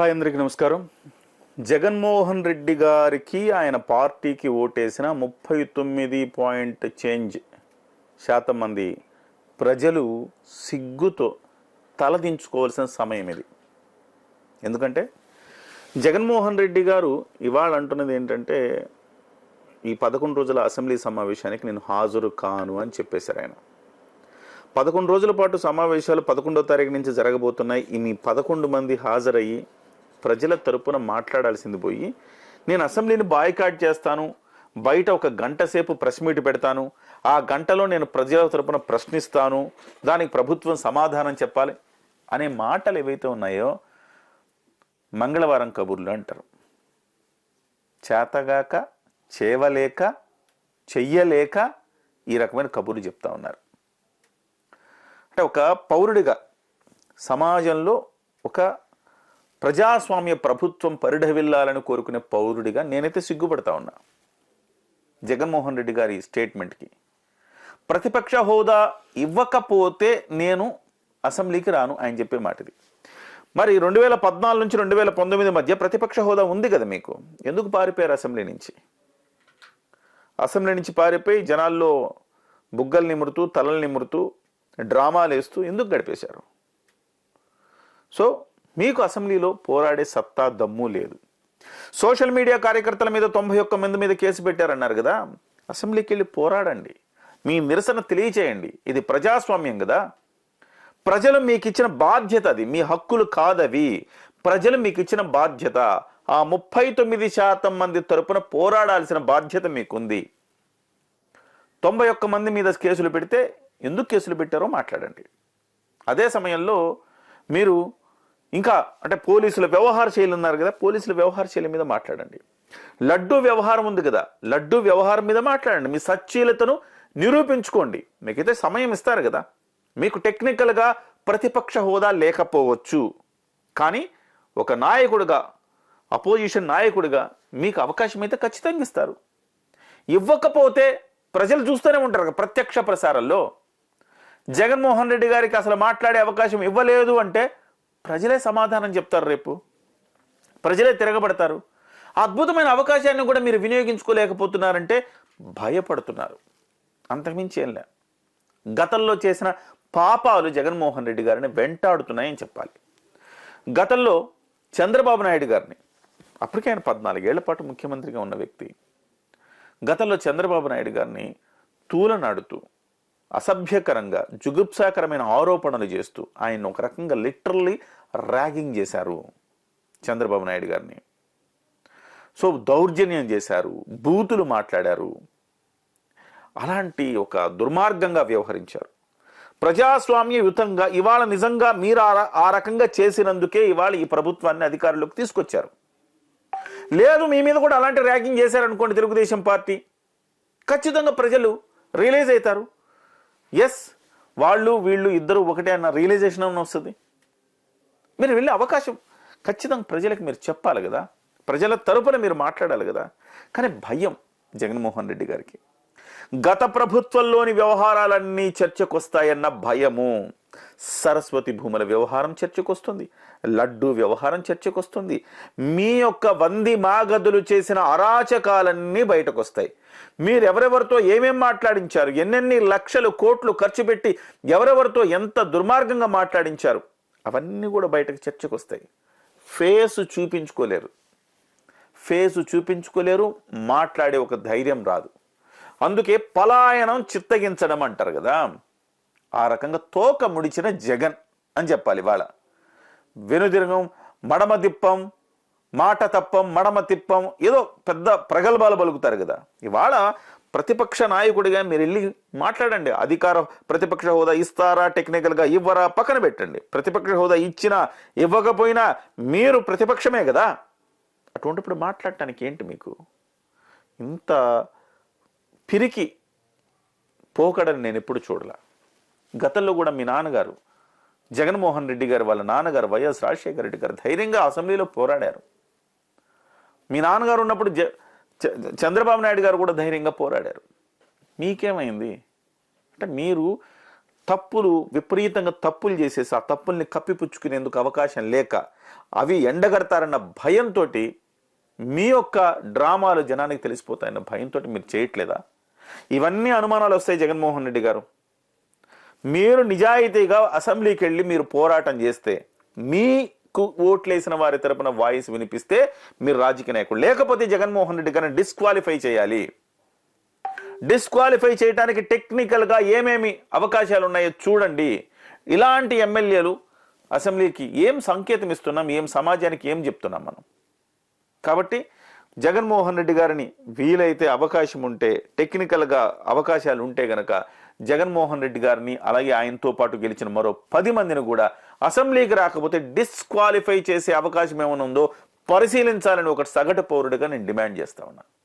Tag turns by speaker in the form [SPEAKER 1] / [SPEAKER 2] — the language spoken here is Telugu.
[SPEAKER 1] హాయ్ అందరికీ నమస్కారం. జగన్మోహన్ రెడ్డి గారికి ఆయన పార్టీకి ఓటేసిన 39% మంది ప్రజలు సిగ్గుతో తలదించుకోవాల్సిన సమయం ఇది. ఎందుకంటే జగన్మోహన్ రెడ్డి గారు ఇవాళ అంటున్నది ఏంటంటే ఈ 11 రోజుల అసెంబ్లీ సమావేశానికి నేను హాజరు కాను అని చెప్పేశారు ఆయన. 11 రోజుల పాటు సమావేశాలు 11వ తారీఖు నుంచి జరగబోతున్నాయి. ఈ 11 మంది హాజరయ్యి ప్రజల తరపున మాట్లాడాల్సింది పోయి నేను అసెంబ్లీని బాయ్కాట్ చేస్తాను, బయట ఒక గంట సేపు ప్రెస్ మీట్ పెడతాను, ఆ గంటలో నేను ప్రజల తరపున ప్రశ్నిస్తాను, దానికి ప్రభుత్వం సమాధానం చెప్పాలి అనే మాటలు ఏవైతే ఉన్నాయో మంగళవారం కబుర్లు అంటారు. చేతగాక, చేవలేక, చెయ్యలేక ఈ రకమైన కబుర్లు చెప్తా ఉన్నారు. అంటే ఒక పౌరుడిగా సమాజంలో ఒక ప్రజాస్వామ్య ప్రభుత్వం పరిఢవిల్లాలని కోరుకునే పౌరుడిగా నేనైతే సిగ్గుపడతా ఉన్నా జగన్మోహన్ రెడ్డి గారి స్టేట్మెంట్కి. ప్రతిపక్ష హోదా ఇవ్వకపోతే నేను అసెంబ్లీకి రాను ఆయన చెప్పే మాట ఇది. మరి 2014 నుంచి 2019 మధ్య ప్రతిపక్ష హోదా ఉంది కదా మీకు, ఎందుకు పారిపోయారు అసెంబ్లీ నుంచి? అసెంబ్లీ నుంచి పారిపోయి జనాల్లో బుగ్గలు నిమురుతూ తలలు నిమురుతూ డ్రామాలు వేస్తూ ఎందుకు గడిపేశారు? సో మీకు అసెంబ్లీలో పోరాడే సత్తా దమ్ము లేదు. సోషల్ మీడియా కార్యకర్తల మీద 91 మంది మీద కేసు పెట్టారన్నారు కదా, అసెంబ్లీకి వెళ్ళి పోరాడండి, మీ నిరసన తెలియచేయండి. ఇది ప్రజాస్వామ్యం కదా, ప్రజలు మీకు ఇచ్చిన బాధ్యత, అది మీ హక్కులు కాదవి, ప్రజలు మీకు ఇచ్చిన బాధ్యత. ఆ 39% మంది తరపున పోరాడాల్సిన బాధ్యత మీకుంది. 91 మంది మీద కేసులు పెడితే ఎందుకు కేసులు పెట్టారో మాట్లాడండి. అదే సమయంలో మీరు ఇంకా అంటే పోలీసుల వ్యవహార శైలి ఉన్నారు కదా, పోలీసుల వ్యవహార శైలి మీద మాట్లాడండి. లడ్డూ వ్యవహారం ఉంది కదా, లడ్డూ వ్యవహారం మీద మాట్లాడండి. మీ సచ్చీలతను నిరూపించుకోండి. మీకైతే సమయం ఇస్తారు కదా. మీకు టెక్నికల్గా ప్రతిపక్ష హోదా లేకపోవచ్చు, కానీ ఒక నాయకుడిగా, అపోజిషన్ నాయకుడిగా మీకు అవకాశం అయితే ఖచ్చితంగా ఇస్తారు. ఇవ్వకపోతే ప్రజలు చూస్తూనే ఉంటారు కదా ప్రత్యక్ష ప్రసారాల్లో. జగన్మోహన్ రెడ్డి గారికి అసలు మాట్లాడే అవకాశం ఇవ్వలేదు అంటే ప్రజలే సమాధానం చెప్తారు, రేపు ప్రజలే తిరగబడతారు. అద్భుతమైన అవకాశాన్ని కూడా మీరు వినియోగించుకోలేకపోతున్నారంటే భయపడుతున్నారు, అంతకుమించి ఏం లే. గతంలో చేసిన పాపాలు జగన్మోహన్ రెడ్డి గారిని వెంటాడుతున్నాయని చెప్పాలి. గతంలో చంద్రబాబు నాయుడు గారిని, అప్పటికే ఆయన 14 ఏళ్ల పాటు ముఖ్యమంత్రిగా ఉన్న వ్యక్తి, గతంలో చంద్రబాబు నాయుడు గారిని తూలనాడుతూ అసభ్యకరంగా జుగుప్సాకరమైన ఆరోపణలు చేస్తూ ఆయన ఒక రకంగా లిటరల్లీ ర్యాగింగ్ చేశారు చంద్రబాబు నాయుడు గారిని. సో దౌర్జన్యం చేశారు, బూతులు మాట్లాడారు, అలాంటి ఒక దుర్మార్గంగా వ్యవహరించారు. ప్రజాస్వామ్యయుతంగా ఇవాళ నిజంగా మీరు ఆ రకంగా చేసినందుకే ఇవాళ ఈ ప్రభుత్వాన్ని అధికారంలోకి తీసుకొచ్చారు. లేదు మీ మీద కూడా అలాంటి ర్యాగింగ్ చేశారనుకోండి తెలుగుదేశం పార్టీ, ఖచ్చితంగా ప్రజలు రియలైజ్ అవుతారు. ఎస్, వాళ్ళు వీళ్ళు ఇద్దరు ఒకటే అన్న రియలైజేషన్ అన్న వస్తుంది. మీరు వెళ్ళే అవకాశం ఖచ్చితంగా ప్రజలకు మీరు చెప్పాలి కదా, ప్రజల తరపున మీరు మాట్లాడాలి కదా. కానీ భయం జగన్మోహన్ రెడ్డి గారికి. గత ప్రభుత్వంలోని వ్యవహారాలన్నీ చర్చకు వస్తాయన్న భయము. సరస్వతి భూముల వ్యవహారం చర్చకు వస్తుంది, లడ్డూ వ్యవహారం చర్చకు వస్తుంది, మీ యొక్క వంది మాగదులు చేసిన అరాచకాలన్నీ బయటకు వస్తాయి. మీరు ఎవరెవరితో ఏమేం మాట్లాడించారు, ఎన్నెన్ని లక్షలు కోట్లు ఖర్చు పెట్టి ఎవరెవరితో ఎంత దుర్మార్గంగా మాట్లాడించారు, అవన్నీ కూడా బయటకు చర్చకు వస్తాయి. ఫేసు చూపించుకోలేరు, మాట్లాడే ఒక ధైర్యం రాదు. అందుకే పలాయనం చిత్తగించడం అంటారు కదా, ఆ రకంగా తోక ముడిచిన జగన్ అని చెప్పాలి. ఇవాళ వెనుదిరగం, మడమ తిప్పం, మాట తప్పం, మడమ తిప్పం, ఏదో పెద్ద ప్రగల్భాలు పలుకుతారు కదా. ఇవాళ ప్రతిపక్ష నాయకుడిగా మీరు వెళ్ళి మాట్లాడండి. ప్రతిపక్ష హోదా ఇస్తారా, టెక్నికల్గా ఇవ్వరా పక్కన పెట్టండి. ప్రతిపక్ష హోదా ఇచ్చినా ఇవ్వకపోయినా మీరు ప్రతిపక్షమే కదా. అటువంటిప్పుడు మాట్లాడటానికి ఏంటి మీకు ఇంత పిరికి పోకడని నేను ఎప్పుడు చూడలే. గతంలో కూడా మీ నాన్నగారు జగన్మోహన్ రెడ్డి గారు, వాళ్ళ నాన్నగారు వైఎస్ రాజశేఖర రెడ్డి గారు ధైర్యంగా అసెంబ్లీలో పోరాడారు. మీ నాన్నగారు ఉన్నప్పుడు చంద్రబాబు నాయుడు గారు కూడా ధైర్యంగా పోరాడారు. మీకేమైంది అంటే మీరు విపరీతంగా తప్పులు చేసేసి ఆ తప్పుల్ని కప్పిపుచ్చుకునేందుకు అవకాశం లేక అవి ఎండగడతారన్న భయంతో మీ యొక్క డ్రామాలు జనానికి తెలిసిపోతాయన్న భయంతో మీరు చేయట్లేదా? ఇవన్నీ అనుమానాలు వస్తాయి జగన్మోహన్ రెడ్డి గారు. మీరు నిజాయితీగా అసెంబ్లీకి వెళ్ళి మీరు పోరాటం చేస్తే, మీకు ఓట్లేసిన వారి తరపున వాయిస్ వినిపిస్తే మీరు రాజకీయ నాయకుడు. లేకపోతే జగన్మోహన్ రెడ్డి గారిని డిస్క్వాలిఫై చేయాలి. డిస్క్వాలిఫై చేయడానికి టెక్నికల్గా ఏమేమి అవకాశాలు ఉన్నాయో చూడండి. ఇలాంటి ఎమ్మెల్యేలు అసెంబ్లీకి ఏం సంకేతం ఇస్తున్నాం, ఏం సమాజానికి ఏం చెప్తున్నాం మనం? కాబట్టి జగన్మోహన్ రెడ్డి గారిని వీలైతే అవకాశం ఉంటే, టెక్నికల్గా అవకాశాలు ఉంటే గనక జగన్మోహన్ రెడ్డి గారిని అలాగే ఆయనతో పాటు గెలిచిన మరో 10 మందిని కూడా అసెంబ్లీకి రాకపోతే డిస్క్వాలిఫై చేసే అవకాశం ఏమైనా ఉందో పరిశీలించాలని ఒక సగటు పౌరుడిగా నేను డిమాండ్ చేస్తా ఉన్నా.